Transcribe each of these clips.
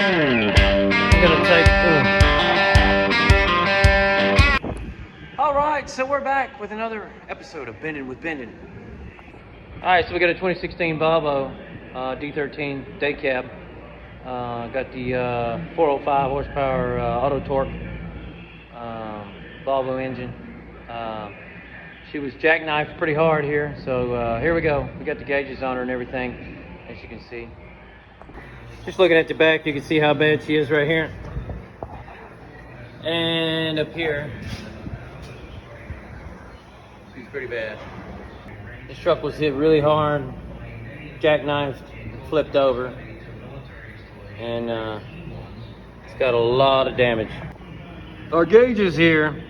I'm gonna take. All right, so we're back with another episode of Bending with Bending. All right, so we got a 2016 Volvo D13 day cab. Got the 405 horsepower auto torque Volvo engine. She was jackknifed pretty hard here, so here we go. We got the gauges on her and everything, as you can see. Just looking at the back, you can see how bad she is right here. And up here, she's pretty bad. This truck was hit really hard, jackknifed, flipped over, and it's got a lot of damage. Our gauges here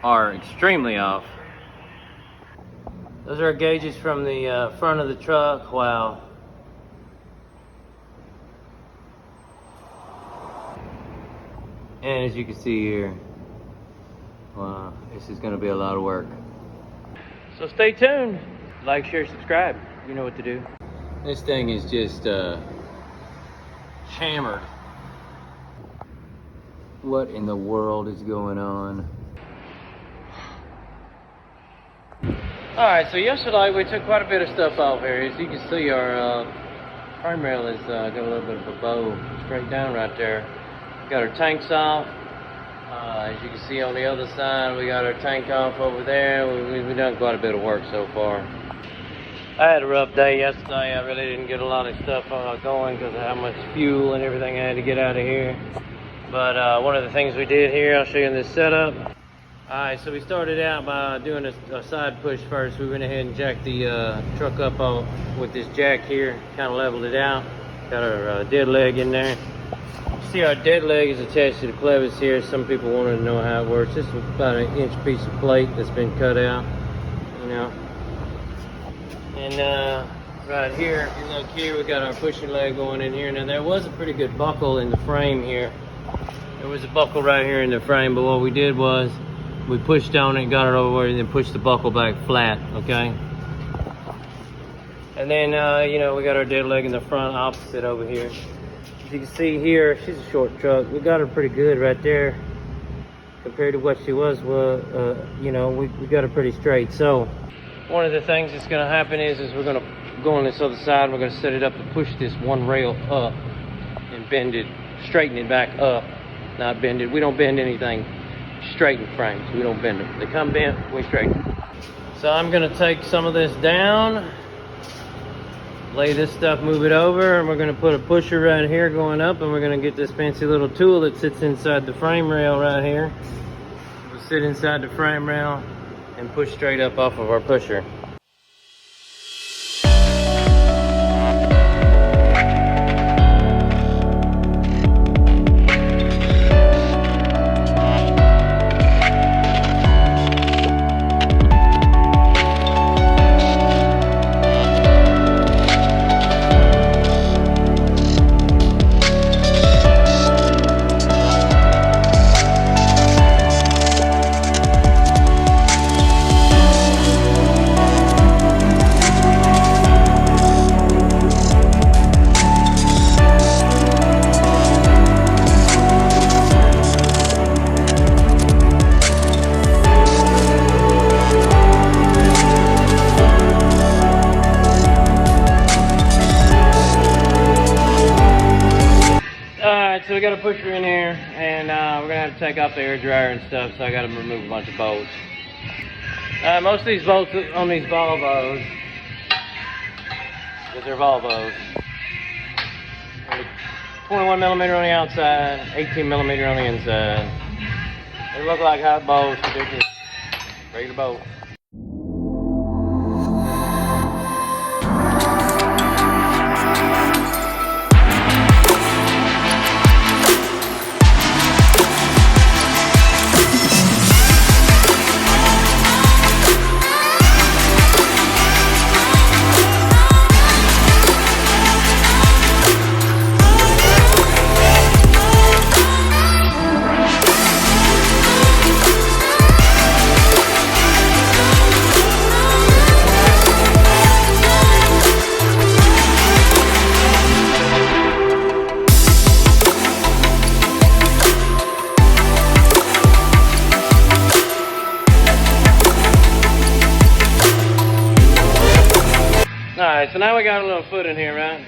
are extremely off. Those are our gauges from the front of the truck. Wow. And as you can see here, wow, this is going to be a lot of work. So stay tuned. Like, share, subscribe. You know what to do. This thing is just hammered. What in the world is going on? Alright, so yesterday we took quite a bit of stuff off here. As you can see, our frame rail has got a little bit of a bow straight down right there. Got our tanks off. As you can see on the other side, we got our tank off over there. We've done quite a bit of work so far. I had a rough day yesterday. I really didn't get a lot of stuff going because of how much fuel and everything I had to get out of here. But one of the things we did here, I'll show you in this setup. Alright, so we started out by doing a side push first. We went ahead and jacked the truck up with this jack here, kind of leveled it out. Got our dead leg in there. See, our dead leg is attached to the clevis here. Some people wanted to know how it works. This is about an inch piece of plate that's been cut out, you know. And right here, you look here, we got our pushing leg going in here. Now there was a pretty good buckle in the frame here. There was a buckle right here in the frame, but what we did was we pushed on it, got it over, and then pushed the buckle back flat, okay? And then, you know, we got our dead leg in the front opposite over here. As you can see here, she's a short truck. We got her pretty good right there compared to what she was. You know, we got her pretty straight. So one of the things that's going to happen is we're going to go on this other side. We're going to set it up to push this one rail up and bend it, straighten it back up, not bend it. We don't bend anything. Straighten frames. We don't bend them. They come bent, we straighten them. So I'm going to take some of this down. Lay this stuff, move it over, and we're going to put a pusher right here going up, and we're going to get this fancy little tool that sits inside the frame rail right here. We'll sit inside the frame rail and push straight up off of our pusher. So we got a pusher in here, and we're gonna have to take off the air dryer and stuff, so I gotta remove a bunch of bolts. Most of these bolts on these Volvos, because they're Volvos, 21 millimeter on the outside, 18 millimeter on the inside. They look like hot bolts, but they're just regular bolts. now we got a little foot in here, right?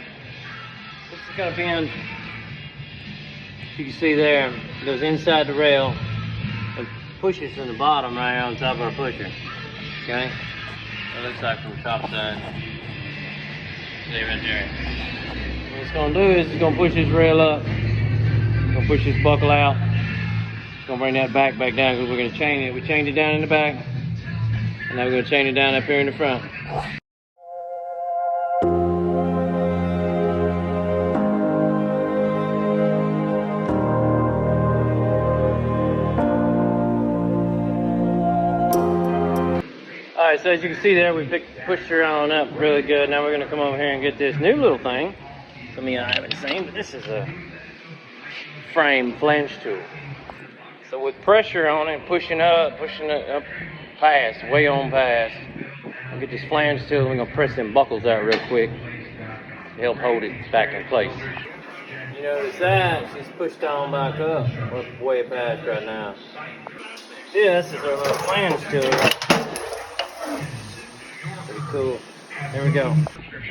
This is gonna bend. You can see there, it goes inside the rail and pushes from the bottom right on top of our pusher. Okay? It looks like from the top side. See right there. What it's gonna do is it's gonna push this rail up. It's gonna push this buckle out. It's gonna bring that back down because we're gonna chain it. We chained it down in the back. And now we're gonna chain it down up here in the front. Alright, so as you can see there, we pushed her on up really good. Now we're going to come over here and get this new little thing. Some of you I haven't seen, but this is a frame flange tool. So with pressure on it, pushing it up past, way on past, I'll get this flange tool and we're going to press them buckles out real quick to help hold it back in place. You notice that, she's pushed on back up. We're way past right now. Yeah, this is our little flange tool. Pretty cool. There we go.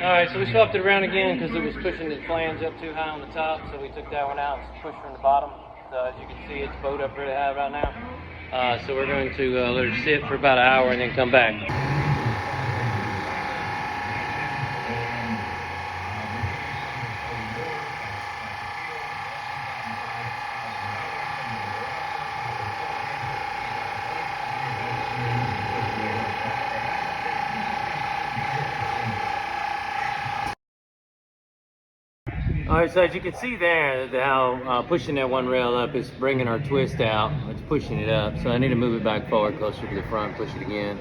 Alright, so we swapped it around again because it was pushing the flange up too high on the top, so we took that one out and pushed from the bottom. So as you can see, it's bowed up really high right now. So we're going to let her sit for about an hour and then come back. Alright, so as you can see there, how pushing that one rail up is bringing our twist out. It's pushing it up. So I need to move it back forward closer to the front, push it again.